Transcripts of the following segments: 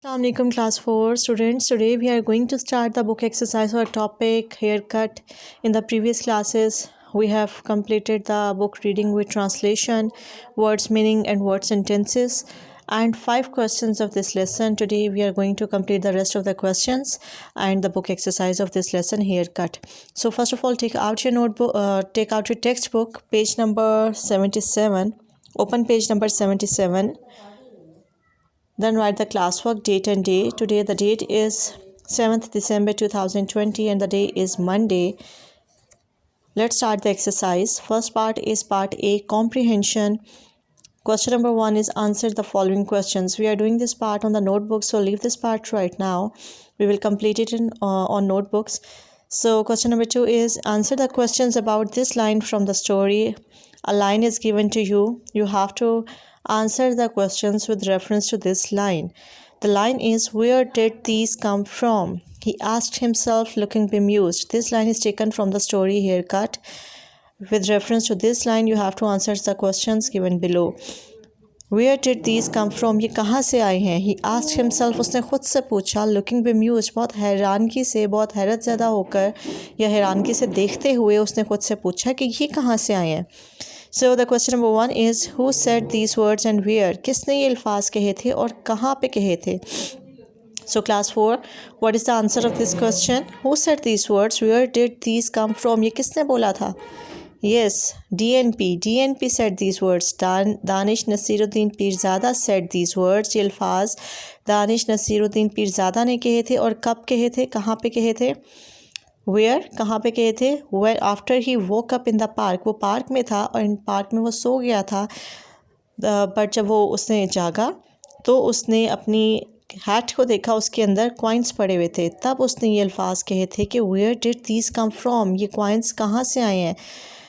Assalamualaikum class 4 students. Today we are going to start the book exercise or topic haircut. In the previous classes we have completed the book reading with translation, words meaning and word sentences and 5 questions of this lesson. Today we are going to complete the rest of the questions and the book exercise of this lesson haircut. So first of all, take out your notebook, take out your textbook, page number 77. Open page number 77. Then write the classwork date and day. Today the date is 7th December 2020 and the day is Monday. Let's start the exercise. First part is part A, comprehension. Question number 1 is answer the following questions. We are doing this part on the notebook, so leave this part right now. We will complete it on notebooks. So question number 2 is answer the questions about this line from the story. A line is given to you. You have to answer the questions with reference to this line. The line is, where did these come from? He asked himself, looking bemused. This line is taken from the story Haircut. With reference to this line, you have to answer the questions given below. Where did these come from? ये कहाँ से आए हैं? He asked himself, उसने खुद से पूछा. Looking bemused, बहुत हैरानगी से, बहुत हैरत ज़्यादा होकर या हैरानगी से देखते हुए उसने खुद से पूछा कि ये कहाँ से आए हैं. So the question number 1 is, who said these words and where? किसने ये अल्फाज कहे थे और कहाँ पे कहे थे? So class 4, what is the answer of this question? Who said these words? Where did these come from? ये किसने बोला था? Yes, DNP said these words. Danish Naseeruddin Pirzada said these words. ये अल्फाज दानिश नसीरुद्दीन पीरज़ादा ने कहे थे और कब कहे थे, कहाँ पे कहे थे? Where, कहाँ पे कहे थे? When after he woke up in the park. वो पार्क में था और इन पार्क में वो सो गया था. बट जब वो उसने जागा तो उसने अपनी हैट को देखा, उसके अंदर कॉइन्स पड़े हुए थे. तब उसने ये अल्फाज कहे थे कि where did these come from? ये कॉइन्स कहाँ से आए हैं?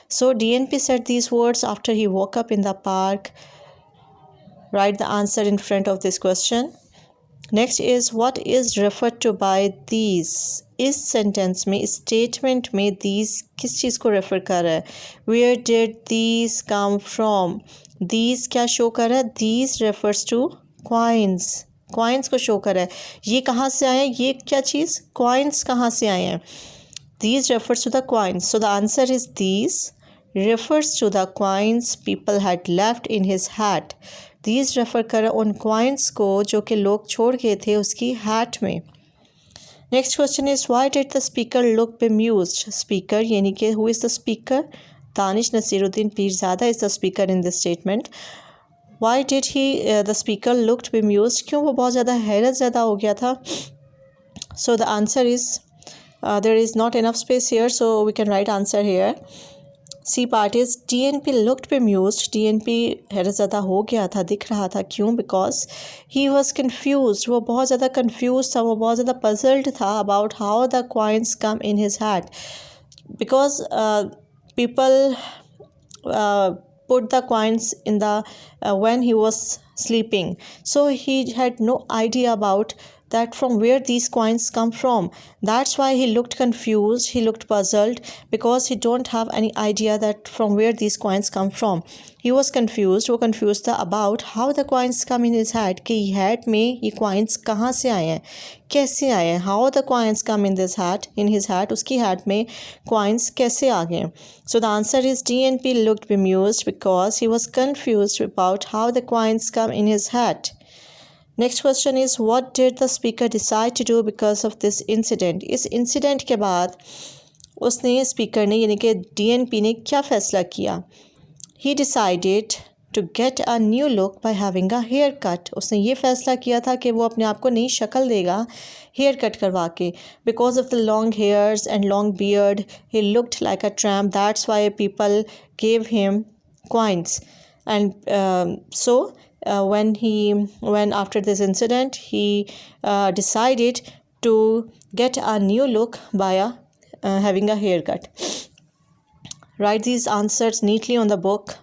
So DNP said these words after he woke up in the park. Write the answer in front of this question. Next is, what is referred to by these? इस sentence में, इस statement में these किस चीज़ को refer कर रहा है? Where did these come from? These क्या शो कर रहा है? These refers to coins. coins को शो कर रहा है. ये कहाँ से आए हैं? ये क्या चीज़? coins कहाँ से आए हैं? These refers to the coins. So the answer is these refers to the coins people had left in his hat. These refer कर उन coins को जो कि लोग छोड़ गए थे उसकी hat में. Next question is, why did the speaker look bemused? Speaker यानी कि who is the speaker? Danish Naseeruddin Pirzada is the speaker in this statement. Why did the speaker looked bemused? क्यों वो बहुत ज़्यादा हैरत ज़्यादा हो गया था? So the answer is, there is not enough space here, so we can write answer here. C part is, DNP looked bemused. DNP हैरत ज़्यादा हो गया था, दिख रहा था. क्यों? Because he was confused. वो बहुत ज़्यादा confused था, वो बहुत ज़्यादा puzzled था about how the coins come in his hat. Because people put the coins in the when he was sleeping, so he had no idea about that from where these coins come from. That's why he looked confused, he looked puzzled, because he don't have any idea that from where these coins come from. He was confused, वो confused था about how the coins come in his hat, कि hat में ये coins कहाँ से आए हैं, कैसे आए हैं. How the coins come in this hat, in his hat, उसकी hat में coins कैसे आ गए. So the answer is DNP looked bemused because he was confused about how the coins come in his hat. Next question is, what did the speaker decide to do because of this incident? इस incident के बाद उसने speaker ने यानी कि DNP ने क्या फैसला किया? He decided to get a new look by having a haircut. उसने ये फैसला किया था कि वो अपने आप को नई शक्ल देगा हेयर कट करवा के. Because of the long hairs and long beard, he looked like a tramp. That's why people gave him coins. And when after this incident, he decided to get a new look by having a haircut. Write these answers neatly on the book.